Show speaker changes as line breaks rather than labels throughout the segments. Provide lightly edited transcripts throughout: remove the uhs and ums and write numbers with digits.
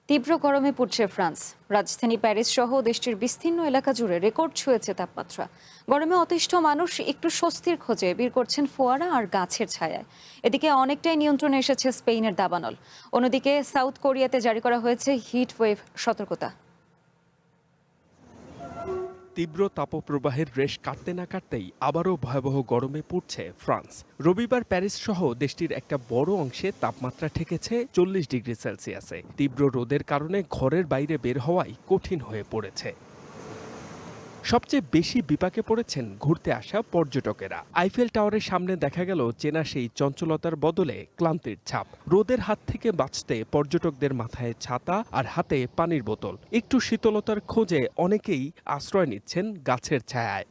তীব্র গরমে পড়ছে ফ্রান্স। রাজধানী প্যারিস সহ দেশটির বিস্তীর্ণ এলাকা জুড়ে রেকর্ড ছুঁয়েছে তাপমাত্রা। গরমে অতিষ্ঠ মানুষ একটু স্বস্তির খোঁজে বের করছেন ফোয়ারা আর গাছের ছায়ায়। এদিকে অনেকটাই নিয়ন্ত্রণে এসেছে স্পেনের দাবানল। অন্যদিকে সাউথ কোরিয়াতে জারি করা হয়েছে হিট ওয়েভ সতর্কতা।
তীব্র তাপপ্রবাহের রেশ কাটতে না কাটতেই আবারও ভয়াবহ গরমে পড়ছে ফ্রান্স। রবিবার প্যারিস সহ দেশটির একটা বড় অংশে তাপমাত্রা ঠেকেছে 40 ডিগ্রি সেলসিয়াসে। তীব্র রোদের কারণে ঘরের বাইরে বের হওয়াই কঠিন হয়ে পড়েছে। সবচেয়ে বেশি বিপাকে পড়েছেন ঘুরতে আসা পর্যটকেরা। আইফেল টাওয়ারের সামনে দেখা গেল চেনা সেই চঞ্চলতার বদলে ক্লান্তির ছাপ। রোদের হাত থেকে বাঁচতে পর্যটকদের মাথায় ছাতা আর হাতে পানির বোতল। একটু শীতলতার খোঁজে অনেকেই আশ্রয় নিচ্ছেন গাছের ছায়ায়।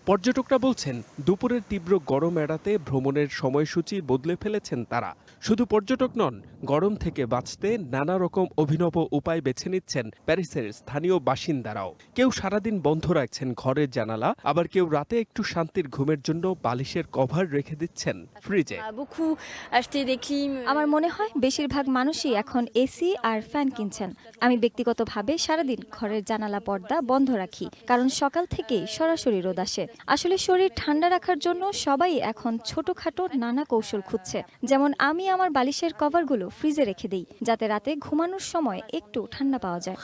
পর্যটকরা বলছেন দুপুরের তীব্র গরম এড়াতে ভ্রমণের সময়সূচি বদলে ফেলেছেন তারা। শুধু পর্যটক নন, গরম থেকে বাঁচতে নানা রকম অভিনব উপায় বেছে নিচ্ছেন প্যারিসের স্থানীয় বাসিন্দারাও। কেউ সারাদিন বন্ধ রাখছেন ঘরের জানালা, আবার কেউ রাতে একটু শান্তির ঘুমের জন্য বালিশের কভার রেখে দিচ্ছেন ফ্রিজে।
আমার মনে হয় বেশিরভাগ মানুষই এখন এসি আর ফ্যান কিনছেন। আমি ব্যক্তিগতভাবে সারাদিন ঘরের জানালা পর্দা বন্ধ রাখি, কারণ সকাল থেকেই সরাসরি রোদ আসে। আসলে শরীর ঠান্ডা রাখার জন্য সবাই এখন ছোটখাটো নানা কৌশল খুঁজছে। যেমন আমি আমার বালিশের কভারগুলো ফ্রিজে রেখে দিই, যাতে রাতে ঘুমানোর সময় একটু ঠান্ডা পাওয়া যায়।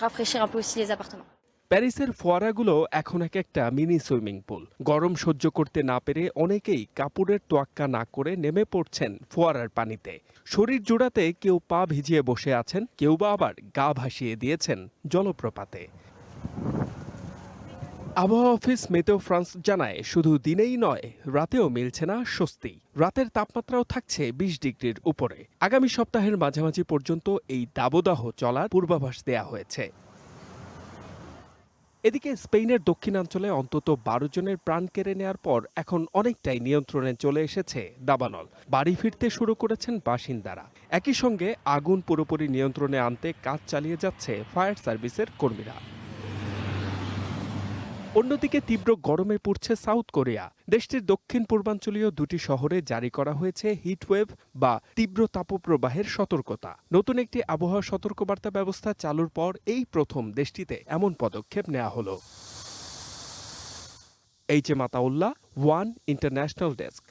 প্যারিসের ফোয়ারাগুলো এখন এক একটা মিনি সুইমিং পুল। গরম সহ্য করতে না পেরে অনেকেই কাপড়ের তোয়াক্কা না করে নেমে পড়ছেন ফোয়ারার পানিতে। শরীর জোড়াতে কেউ পা ভিজিয়ে বসে আছেন, কেউ বা আবার গা ভাসিয়ে দিয়েছেন জলপ্রপাতে। আবহাওয়া অফিস মেতেও ফ্রান্স জানায়, শুধু দিনেই নয়, রাতেও মিলছে না স্বস্তি। রাতের তাপমাত্রাও থাকছে 20 ডিগ্রির উপরে। আগামী সপ্তাহের মাঝামাঝি পর্যন্ত এই দাবদাহ চলার পূর্বাভাস দেয়া হয়েছে। এদিকে স্পেনের দক্ষিণাঞ্চলে অন্তত 12 জনের প্রাণ কেড়ে নেওয়ার পর এখন অনেকটাই নিয়ন্ত্রণে চলে এসেছে দাবানল। বাড়ি ফিরতে শুরু করেছেন বাসিন্দারা। একই সঙ্গে আগুন পুরোপুরি নিয়ন্ত্রণে আনতে কাজ চালিয়ে যাচ্ছে ফায়ার সার্ভিসের কর্মীরা। অন্যদিকে তীব্র গরমে পড়ছে সাউথ কোরিয়া। দেশটির দক্ষিণ পূর্বাঞ্চলীয় দুটি শহরে জারি করা হয়েছে হিটওয়েভ বা তীব্র তাপপ্রবাহের সতর্কতা। নতুন একটি আবহাওয়া সতর্কবার্তা ব্যবস্থা চালুর পর এই প্রথম দেশটিতে এমন পদক্ষেপ নেওয়া হলো। H M Ataullah, one international desk.